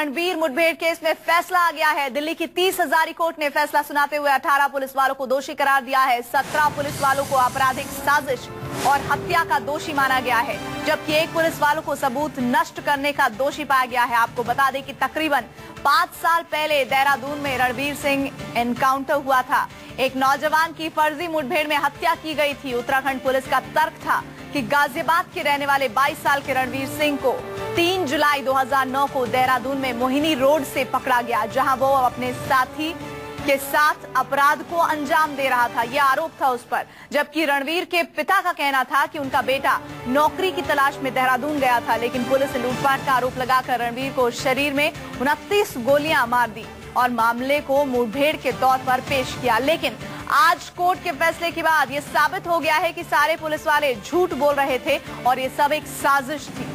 रणबीर मुठभेड़ केस में फैसला आ गया है। दिल्ली की 30 हजारी कोर्ट ने फैसला सुनाते हुए 18 पुलिस वालों को दोषी करार दिया है। 17 पुलिस वालों को आपराधिक साजिश और हत्या का दोषी माना गया है, जबकि एक पुलिस वालों को सबूत नष्ट करने का दोषी पाया गया है। आपको बता दें कि तकरीबन 5 साल पहले देहरादून में रणबीर सिंह एनकाउंटर हुआ था। एक नौजवान की फर्जी मुठभेड़ में हत्या की गई थी। उत्तराखंड पुलिस का तर्क था कि गाजियाबाद के रहने वाले 22 साल के रणबीर सिंह को 3 जुलाई 2009 को देहरादून में मोहिनी रोड से पकड़ा गया, जहां वो अपने साथी के साथ अपराध को अंजाम दे रहा था। यह आरोप था उस पर, जबकि रणबीर के पिता का कहना था कि उनका बेटा नौकरी की तलाश में देहरादून गया था, लेकिन पुलिस ने लूटपाट का आरोप लगाकर रणबीर को शरीर में 29 गोलियां मार दी और मामले को मुठभेड़ के तौर पर पेश किया। लेकिन आज कोर्ट के फैसले के बाद ये साबित हो गया है कि सारे पुलिस वाले झूठ बोल रहे थे और ये सब एक साजिश थी।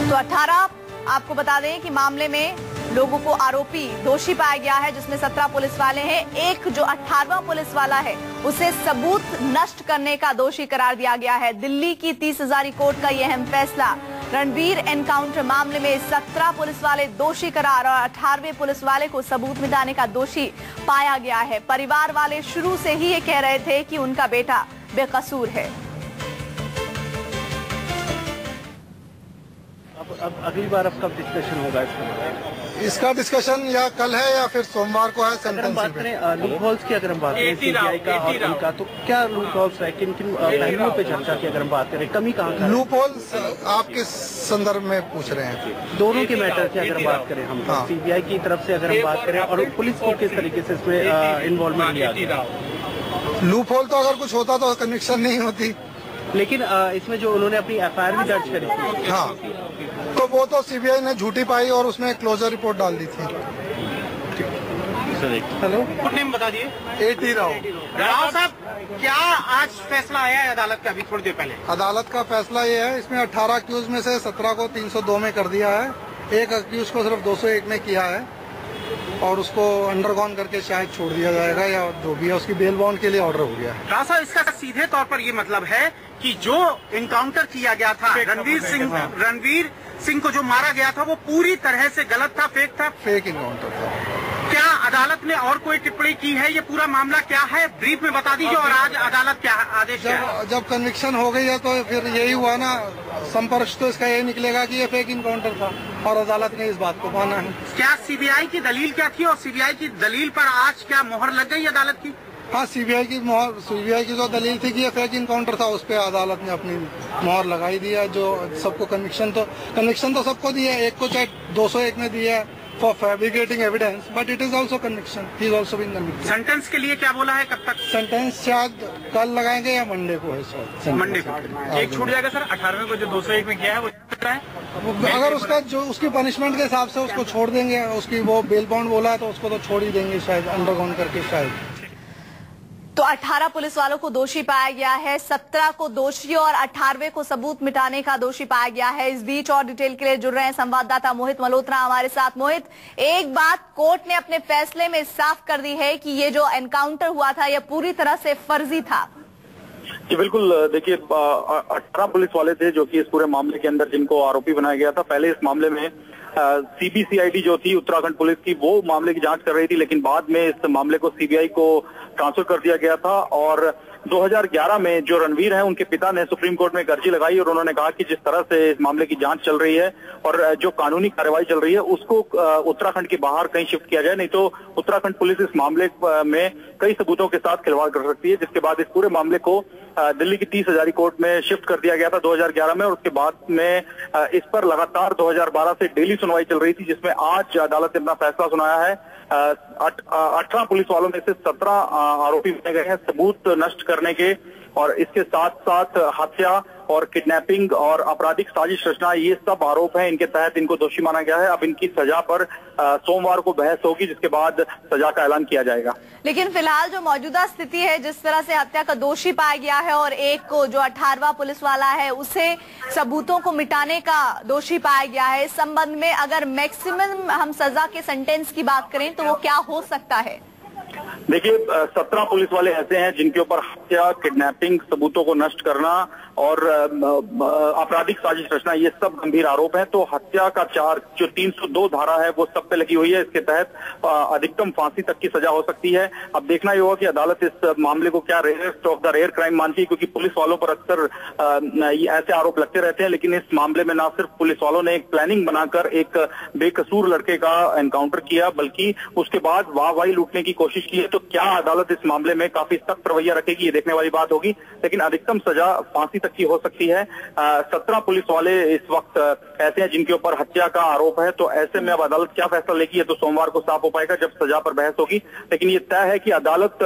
तो 18 आपको बता दें कि मामले में लोगों को आरोपी दोषी पाया गया है, जिसमें 17 पुलिस वाले हैं। एक जो 18वां पुलिस वाला है उसे सबूत नष्ट करने का दोषी करार दिया गया है। दिल्ली की 30 हजारी कोर्ट का यह अहम फैसला। रणबीर एनकाउंटर मामले में 17 पुलिस वाले दोषी करार और 18वें पुलिस वाले को सबूत मिटाने का दोषी पाया गया है। परिवार वाले शुरू से ही ये कह रहे थे कि उनका बेटा बेकसूर है। अब अगली बार अब कब डिस्कशन होगा इसका डिस्कशन या कल है या फिर सोमवार को है। अगर हम बात करें लूप होल्स की, अगर हम बात करें सीबीआई का और उनका, तो क्या लूप होल्स है, किन किन पहलुओं पे चर्चा की? अगर हम बात करें कमी कहाँ का? लूप होल्स आप किस संदर्भ में पूछ रहे हैं? दोनों के मैटर की अगर हम बात करें, हम सीबीआई की तरफ से अगर हम बात करें और पुलिस को किस तरीके से इसमें इन्वॉल्वमेंट लिया? लूप होल तो अगर कुछ होता तो कन्विक्शन नहीं होती, लेकिन इसमें जो उन्होंने अपनी एफआईआर भी दर्ज करी थी, हाँ, तो वो तो सीबीआई ने झूठी पाई और उसमें क्लोजर रिपोर्ट डाल दी थी। हेलो, गुड नेम बता दिए। एटी राव साहब, क्या आज फैसला आया है अदालत का? अभी थोड़ी देर पहले अदालत का फैसला ये है, इसमें 18 अक्यूज में से 17 को 302 में कर दिया है, एक अक्यूज को सिर्फ 201 में किया है और उसको अंडरगॉन करके शायद छोड़ दिया जाएगा या जो भी है उसकी बेल बाउंड के लिए ऑर्डर हो गया है। राव साहब, इसका सीधे तौर पर ये मतलब है कि जो इनकाउंटर किया गया था रणबीर सिंह को जो मारा गया था वो पूरी तरह से गलत था, फेक था, फेक इनकाउंटर था। क्या अदालत ने और कोई टिप्पणी की है? ये पूरा मामला क्या है, ब्रीफ में बता दीजिए, और आज अदालत क्या आदेश है? जब कन्विक्शन हो गई है तो फिर यही हुआ ना, संपर्क तो इसका यही निकलेगा कि ये फेक इनकाउंटर था और अदालत ने इस बात को माना है। क्या सीबीआई की दलील क्या थी और सीबीआई की दलील पर आज क्या मोहर लग गई अदालत की? हाँ, सीबीआई की जो दलील थी कि ये फेक इनकाउंटर था, उस पर अदालत ने अपनी मोहर लगाई दी है। जो सबको कन्विक्शन तो सबको दिया है, एक को चाहे 201 में दिया है for fabricating evidence, but it is also conviction, he is also been convicted. Sentence के लिए क्या बोला है, कब तक सेंटेंस? शायद कल लगाएंगे या मंडे को है शायद। मंडे को एक छूट जाएगा सर। 18वें को जो 201 में किया है वो है, अगर उसका जो उसकी पनिशमेंट के हिसाब से उसको छोड़ देंगे, उसकी वो बेल बाउंड बोला है तो उसको तो छोड़ ही देंगे शायद, अंडरग्राउंड करके शायद। तो 18 पुलिस वालों को दोषी पाया गया है, 17 को दोषी और 18वें को सबूत मिटाने का दोषी पाया गया है। इस बीच और डिटेल के लिए जुड़ रहे हैं संवाददाता मोहित मल्होत्रा हमारे साथ। मोहित, एक बात कोर्ट ने अपने फैसले में साफ कर दी है कि ये जो एनकाउंटर हुआ था यह पूरी तरह से फर्जी था। जी बिल्कुल, देखिए 18 पुलिस वाले थे जो कि इस पूरे मामले के अंदर जिनको आरोपी बनाया गया था। पहले इस मामले में सीबीसीआईडी जो थी उत्तराखंड पुलिस की, वो मामले की जांच कर रही थी, लेकिन बाद में इस मामले को सीबीआई को ट्रांसफर कर दिया गया था। और 2011 में जो रणवीर हैं उनके पिता ने सुप्रीम कोर्ट में एक अर्जी लगाई और उन्होंने कहा कि जिस तरह से इस मामले की जांच चल रही है और जो कानूनी कार्रवाई चल रही है उसको उत्तराखंड के बाहर कहीं शिफ्ट किया जाए, नहीं तो उत्तराखंड पुलिस इस मामले में कई सबूतों के साथ खिलवाड़ कर सकती है। जिसके बाद इस पूरे मामले को दिल्ली की 30 हजारी कोर्ट में शिफ्ट कर दिया गया था 2011 में, और उसके बाद में इस पर लगातार 2012 से डेली सुनवाई चल रही थी, जिसमें आज अदालत ने अपना फैसला सुनाया है। 18 पुलिस वालों में से 17 आरोपी बने गए हैं सबूत नष्ट करने के, और इसके साथ साथ हत्या और किडनैपिंग और आपराधिक साजिश रचना, ये सब आरोप हैं। इनके तहत इनको दोषी माना गया है। अब इनकी सजा पर सोमवार को बहस होगी, जिसके बाद सजा का ऐलान किया जाएगा। लेकिन फिलहाल जो मौजूदा स्थिति है, जिस तरह से हत्या का दोषी पाया गया है और एक को जो 18वां पुलिस वाला है उसे सबूतों को मिटाने का दोषी पाया गया है, इस संबंध में अगर मैक्सिमम हम सजा के सेंटेंस की बात करें तो वो क्या हो सकता है? देखिए 17 पुलिस वाले ऐसे हैं जिनके ऊपर हत्या, किडनैपिंग, सबूतों को नष्ट करना और आपराधिक साजिश रचना, ये सब गंभीर आरोप हैं। तो हत्या का चार्ज जो 302 धारा है वो सब पे लगी हुई है। इसके तहत अधिकतम फांसी तक की सजा हो सकती है। अब देखना ये होगा कि अदालत इस मामले को क्या rarest of the rare crime मानती है, क्योंकि पुलिस वालों पर अक्सर ऐसे आरोप लगते रहते हैं। लेकिन इस मामले में न सिर्फ पुलिस वालों ने एक प्लानिंग बनाकर एक बेकसूर लड़के का एनकाउंटर किया, बल्कि उसके बाद वाहवाही लूटने की कोशिश की है। तो क्या अदालत इस मामले में काफी सख्त रवैया रखेगी, ये देखने वाली बात होगी। लेकिन अधिकतम सजा फांसी तक की हो सकती है। 17 पुलिस वाले इस वक्त ऐसे हैं जिनके ऊपर हत्या का आरोप है। तो ऐसे में अब अदालत क्या फैसला लेगी है तो सोमवार को साफ हो पाएगा जब सजा पर बहस होगी। लेकिन ये तय है कि अदालत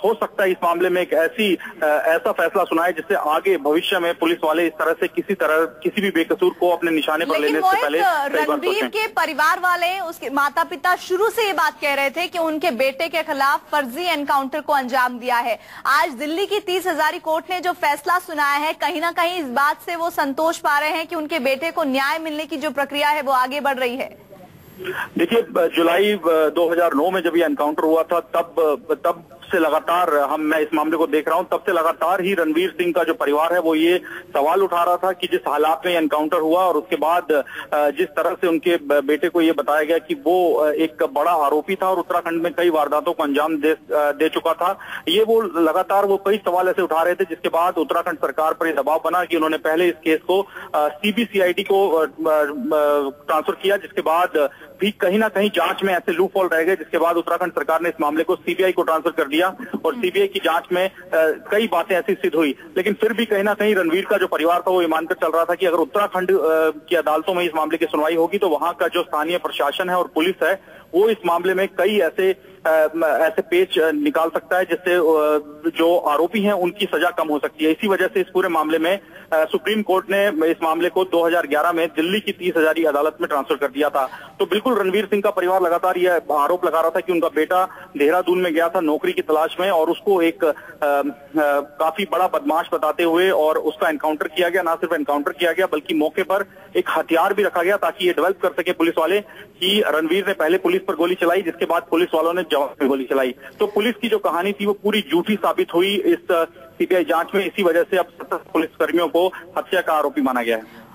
हो सकता है इस मामले में एक ऐसा फैसला सुनाए जिससे आगे भविष्य में पुलिस वाले इस तरह से किसी भी बेकसूर को अपने निशाने पर लेने से पहले रणवीर के परिवार वाले, उसके माता पिता शुरू से ये बात कह रहे थे कि उनके बेटे के खिलाफ फर्जी एनकाउंटर को अंजाम दिया है। आज दिल्ली की 30 हजारी कोर्ट ने जो फैसला सुनाया है, कहीं ना कहीं इस बात से वो संतोष पा रहे हैं कि उनके बेटे को न्याय मिलने की जो प्रक्रिया है वो आगे बढ़ रही है। देखिए जुलाई 2009 में जब ये एनकाउंटर हुआ था तब से लगातार मैं इस मामले को देख रहा हूं। तब से लगातार ही रणवीर सिंह का जो परिवार है वो ये सवाल उठा रहा था कि जिस हालात में एनकाउंटर हुआ और उसके बाद जिस तरह से उनके बेटे को ये बताया गया कि वो एक बड़ा आरोपी था और उत्तराखंड में कई वारदातों को अंजाम दे चुका था, ये वो लगातार कई सवाल ऐसे उठा रहे थे। जिसके बाद उत्तराखंड सरकार पर यह दबाव बना कि उन्होंने पहले इस केस को CBCID को ट्रांसफर किया, जिसके बाद भी कहीं ना कहीं जांच में ऐसे लूप होल रह गए, जिसके बाद उत्तराखंड सरकार ने इस मामले को CBI को ट्रांसफर कर दिया और CBI की जांच में कई बातें ऐसी सिद्ध हुई। लेकिन फिर भी कहीं ना कहीं रणवीर का जो परिवार था वो ये मानकर चल रहा था कि अगर उत्तराखंड की अदालतों में इस मामले की सुनवाई होगी तो वहां का जो स्थानीय प्रशासन है और पुलिस है वो इस मामले में कई ऐसे पेच निकाल सकता है जिससे जो आरोपी हैं उनकी सजा कम हो सकती है। इसी वजह से इस पूरे मामले में सुप्रीम कोर्ट ने इस मामले को 2011 में दिल्ली की 30 हजारी अदालत में ट्रांसफर कर दिया था। तो बिल्कुल रणवीर सिंह का परिवार लगातार यह आरोप लगा रहा था कि उनका बेटा देहरादून में गया था नौकरी की तलाश में और उसको एक काफी बड़ा बदमाश बताते हुए और उसका एनकाउंटर किया गया। ना सिर्फ एनकाउंटर किया गया बल्कि मौके पर एक हथियार भी रखा गया ताकि ये डेवलप कर सके पुलिस वाले कि रणवीर ने पहले पुलिस पर गोली चलाई, जिसके बाद पुलिस वालों ने जवाब में गोली चलाई। तो पुलिस की जो कहानी थी वो पूरी झूठी साबित हुई इस CBI जांच में। इसी वजह से अब 17 पुलिसकर्मियों को हत्या का आरोपी माना गया है।